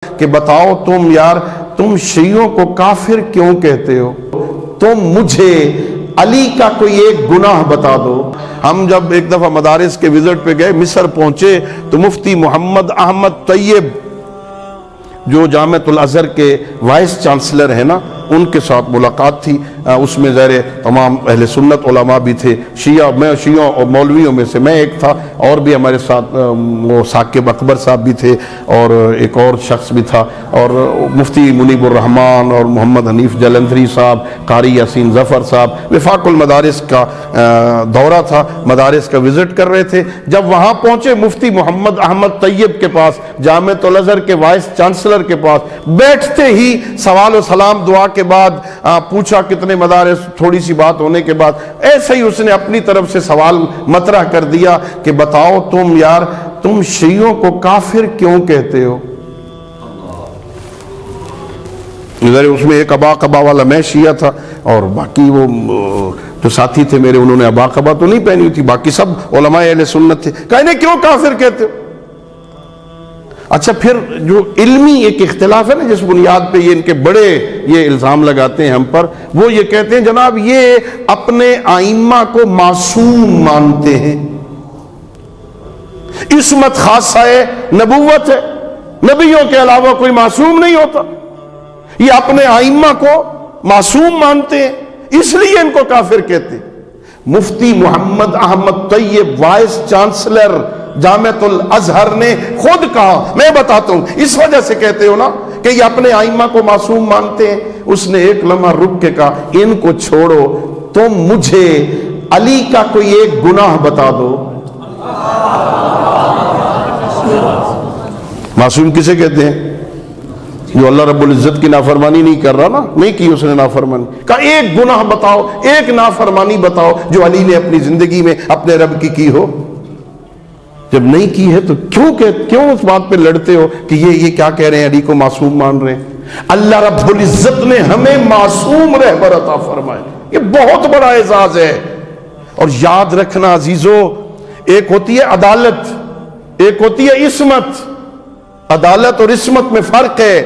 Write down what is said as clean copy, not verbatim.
کہ بتاؤ تم یار تم شیعوں کو کافر کیوں کہتے ہو؟ تم مجھے علی کا کوئی ایک گناہ بتا دو۔ ہم جب ایک دفعہ مدارس کے وزٹ پہ گئے، مصر پہنچے تو مفتی محمد احمد طیب جو جامعۃ الازہر کے وائس چانسلر ہیں نا، ان کے ساتھ ملاقات تھی۔ اس میں ظاہر تمام اہل سنت علماء بھی تھے، شیعوں اور مولویوں میں سے میں ایک تھا، اور بھی ہمارے ساتھ وہ ثاقب اکبر صاحب بھی تھے اور ایک اور شخص بھی تھا، اور مفتی منیب الرحمان اور محمد حنیف جلندھری صاحب، قاری یاسین ظفر صاحب۔ وفاق المدارس کا دورہ تھا، مدارس کا وزٹ کر رہے تھے۔ جب وہاں پہنچے مفتی محمد احمد طیب کے پاس، جامعۃ الازہر کے وائس چانسلر کے پاس، بیٹھتے ہی سوال و سلام دعا کے بعد پوچھا کتنے مدارس، تھوڑی سی بات ہونے کے بعد ایسے ہی اس نے اپنی طرف سے سوال مطرح کر دیا کہ بتاؤ تم یار تم شیعوں کو کافر کیوں کہتے ہو؟ اس میں ایک ابا قبا والا میں شیعہ تھا، اور باقی وہ جو ساتھی تھے میرے انہوں نے ابا قبا تو نہیں پہنی تھی، باقی سب علماء اہل سنت تھے۔ کہا انہیں کیوں کافر کہتے ہو؟ اچھا پھر جو علمی ایک اختلاف ہے نا، جس بنیاد پہ یہ ان کے بڑے یہ الزام لگاتے ہیں ہم پر، وہ یہ کہتے ہیں جناب یہ اپنے ائمہ کو معصوم مانتے ہیں، عصمت خاصہ نبوت ہے، نبیوں کے علاوہ کوئی معصوم نہیں ہوتا، یہ اپنے ائمہ کو معصوم مانتے ہیں اس لیے ان کو کافر کہتے ہیں۔ مفتی محمد احمد طیب وائس چانسلر جامعۃ الازہر نے خود کہا، میں بتاتا ہوں اس وجہ سے کہتے ہو نا کہ یہ اپنے ائمہ کو معصوم مانتے ہیں۔ اس نے ایک لمحہ رک کے کہا ان کو چھوڑو، تم مجھے علی کا کوئی ایک گناہ بتا دو۔ معصوم کسے کہتے ہیں؟ جو اللہ رب العزت کی نافرمانی نہیں کر رہا نا، نہیں کی اس نے نافرمانی، کہا ایک گناہ بتاؤ، ایک نافرمانی بتاؤ جو علی نے اپنی زندگی میں اپنے رب کی ہو۔ جب نہیں کی ہے تو کیوں اس بات پہ لڑتے ہو کہ یہ کیا کہہ رہے ہیں، علی کو معصوم مان رہے ہیں؟ اللہ رب العزت نے ہمیں معصوم رہبر عطا فرمائے، یہ بہت بڑا اعزاز ہے۔ اور یاد رکھنا عزیزو، ایک ہوتی ہے عدالت، ایک ہوتی ہے عصمت۔ عدالت اور عصمت میں فرق ہے۔